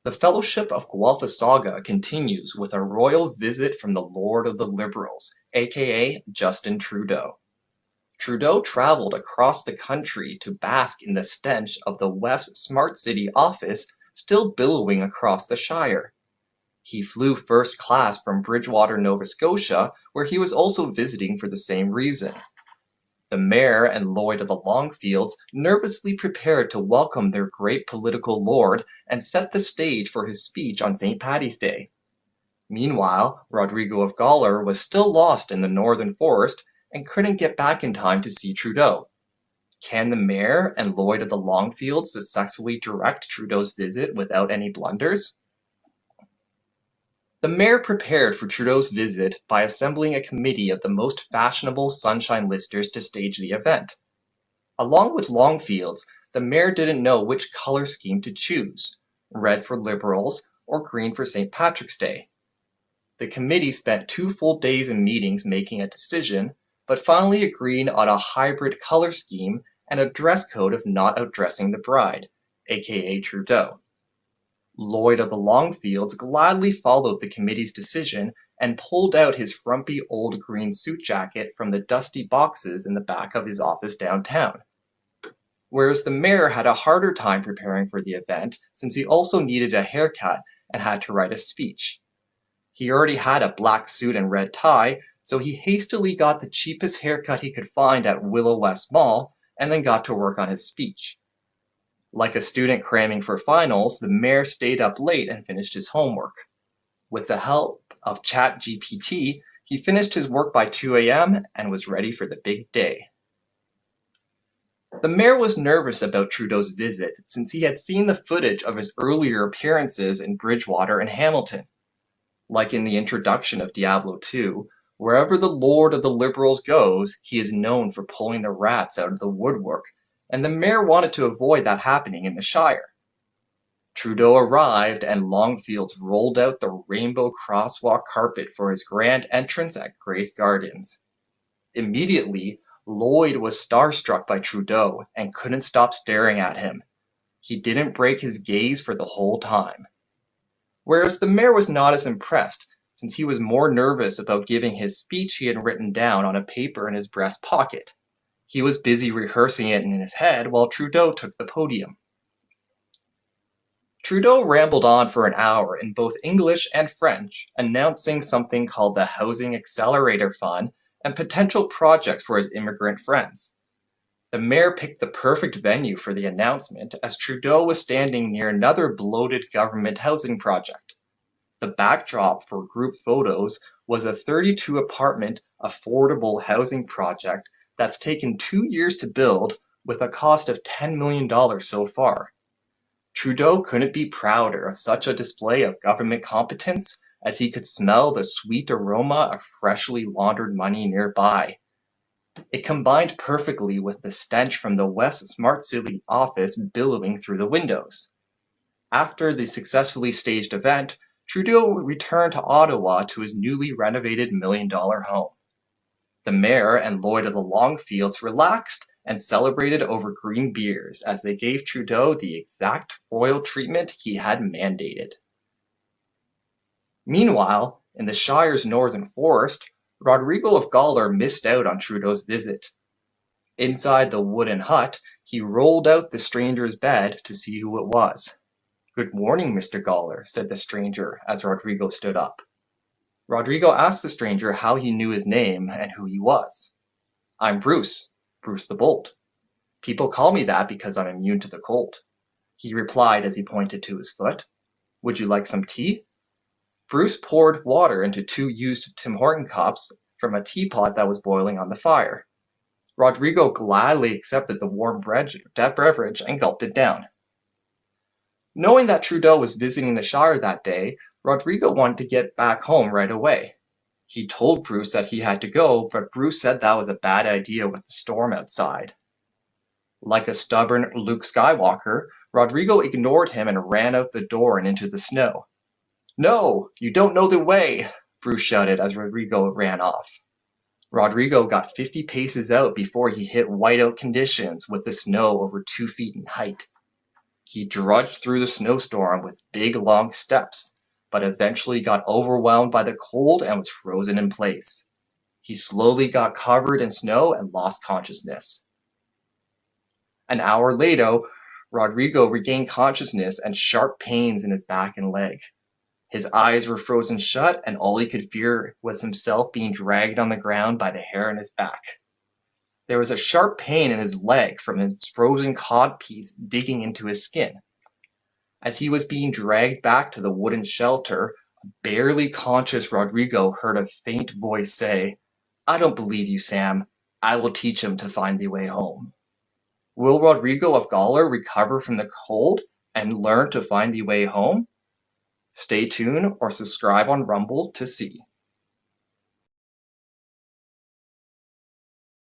The Fellowship of Guelphissauga continues with a royal visit from the Lord of the Liberals, aka Justin Trudeau. Trudeau traveled across the country to bask in the stench of the WEF Smart City Office still billowing across the Shire. He flew first class from Bridgewater, Nova Scotia, where he was also visiting for the same reason. The Mayor and Lloyd of the Longfields nervously prepared to welcome their great political lord and set the stage for his speech on St. Paddy's Day. Meanwhile, Rodrigo of Goller was still lost in the northern forest and couldn't get back in time to see Trudeau. Can the Mayor and Lloyd of the Longfields successfully direct Trudeau's visit without any blunders? The Mayor prepared for Trudeau's visit by assembling a committee of the most fashionable sunshine listers to stage the event. Along with Longfields, the Mayor didn't know which color scheme to choose, red for Liberals or green for St. Patrick's Day. The committee spent 2 full days in meetings making a decision, but finally agreed on a hybrid color scheme and a dress code of not outdressing the bride, aka Trudeau. Lloyd of the Longfields gladly followed the committee's decision and pulled out his frumpy old green suit jacket from the dusty boxes in the back of his office downtown. Whereas the Mayor had a harder time preparing for the event since he also needed a haircut and had to write a speech. He already had a black suit and red tie, so he hastily got the cheapest haircut he could find at Willow West Mall and then got to work on his speech. Like a student cramming for finals, the Mayor stayed up late and finished his homework. With the help of ChatGPT, he finished his work by 2 a.m. and was ready for the big day. The Mayor was nervous about Trudeau's visit since he had seen the footage of his earlier appearances in Bridgewater and Hamilton. Like in the introduction of Diablo 2, wherever the Lord of the Liberals goes, he is known for pulling the rats out of the woodwork, and the Mayor wanted to avoid that happening in the Shire. Trudeau arrived and Longfields rolled out the rainbow crosswalk carpet for his grand entrance at Grace Gardens. Immediately, Lloyd was starstruck by Trudeau and couldn't stop staring at him. He didn't break his gaze for the whole time. Whereas the Mayor was not as impressed, since he was more nervous about giving his speech he had written down on a paper in his breast pocket. He was busy rehearsing it in his head while Trudeau took the podium. Trudeau rambled on for an hour in both English and French, announcing something called the Housing Accelerator Fund and potential projects for his immigrant friends. The Mayor picked the perfect venue for the announcement as Trudeau was standing near another bloated government housing project. The backdrop for group photos was a 32-apartment affordable housing project that's taken 2 years to build with a cost of $10 million so far. Trudeau couldn't be prouder of such a display of government competence as he could smell the sweet aroma of freshly laundered money nearby. It combined perfectly with the stench from the WEF Smart City Office billowing through the windows. After the successfully staged event, Trudeau returned to Ottawa to his newly renovated $1 million home. The Mayor and Lloyd of the Longfields relaxed and celebrated over green beers as they gave Trudeau the exact royal treatment he had mandated. Meanwhile, in the Shire's northern forest, Rodrigo of Goller missed out on Trudeau's visit. Inside the wooden hut, he rolled out the stranger's bed to see who it was. "Good morning, Mr. Goller," said the stranger as Rodrigo stood up. Rodrigo asked the stranger how he knew his name and who he was. "I'm Bruce the Bold. People call me that because I'm immune to the cold," he replied as he pointed to his foot. "Would you like some tea?" Bruce poured water into 2 used Tim Horton cups from a teapot that was boiling on the fire. Rodrigo gladly accepted the warm beverage and gulped it down. Knowing that Trudeau was visiting the Shire that day, Rodrigo wanted to get back home right away. He told Bruce that he had to go, but Bruce said that was a bad idea with the storm outside. Like a stubborn Luke Skywalker, Rodrigo ignored him and ran out the door and into the snow. "No, you don't know the way," Bruce shouted as Rodrigo ran off. Rodrigo got 50 paces out before he hit whiteout conditions with the snow over 2 feet in height. He drudged through the snowstorm with big long steps, but eventually got overwhelmed by the cold and was frozen in place. He slowly got covered in snow and lost consciousness. An hour later, Rodrigo regained consciousness and sharp pains in his back and leg. His eyes were frozen shut, and all he could fear was himself being dragged on the ground by the hair on his back. There was a sharp pain in his leg from his frozen codpiece digging into his skin. As he was being dragged back to the wooden shelter, a barely conscious Rodrigo heard a faint voice say, "I don't believe you, Sam. I will teach him to find the way home." Will Rodrigo of Goller recover from the cold and learn to find the way home? Stay tuned or subscribe on Rumble to see.